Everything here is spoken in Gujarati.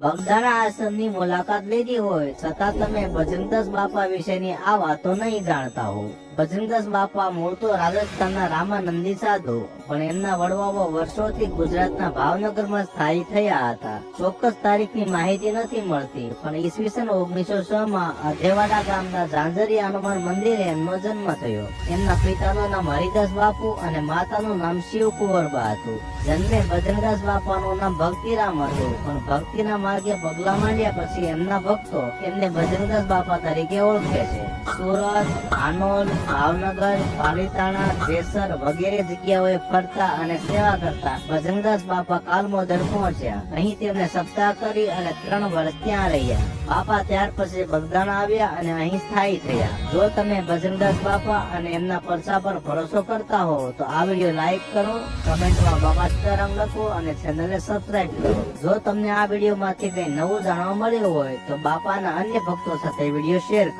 બગદાણા આશ્રમની મુલાકાત લીધી હોય છતાં તમે બજરંગદાસ બાપા વિશેની આ વાતો નહીં જાણતા હો। બજરંગદાસ બાપા મૂળ તો રાજસ્થાનના રામાનંદી સાધુ, પણ એમના વડવાઓ વર્ષોથી ગુજરાતના ભાવનગરમાં સ્થાયી થયા હતા। ચોક્કસ તારીખની માહિતી નથી મળતી, પણ ઈસવીસન 1906 માં અધેવાડા ગામના ઝાંઝરિયા હનુમાન મંદિરે એમનો જન્મ થયો। એમના પિતાનું નામ હરિદાસ બાપુ અને માતાનું નામ શિવ કુંવરબા હતું। જન્મે બજરંગદાસ બાપાનું નામ ભક્તિરામ હતું, પણ ભક્તિના માર્ગે પગલા માંડ્યા પછી એમના ભક્તો એમને બજરંગદાસ બાપા તરીકે ઓળખે છે। સુરત, આનોલ, ભાવનગર, પાલીતાણા, જેસર વગેરે જગ્યાઓએ ફરતા અને સેવા કરતા બજરંગદાસ બાપા કાલમોદર પહોંચ્યા। અહીં તેમને સપ્તાહ કરી અને 3 વર્ષ ત્યાં રહ્યા। બાપા ત્યાર પછી બગદાણા આવ્યા અને અહીં સ્થાયી થયા। જો તમે બજરંગદાસ બાપા અને એમના પરચા પર ભરોસો કરતા હો તો આ વિડીયો લાઈક કરો, કમેન્ટમાં બાબા સીતારામ લખો અને ચેનલને સબસ્ક્રાઇબ કરો। જો તમને આ વિડીયોમાંથી કંઈ નવું જાણવા મળ્યું હોય તો બાપાના અન્ય ભક્તો સાથે વિડીયો શેર કરો।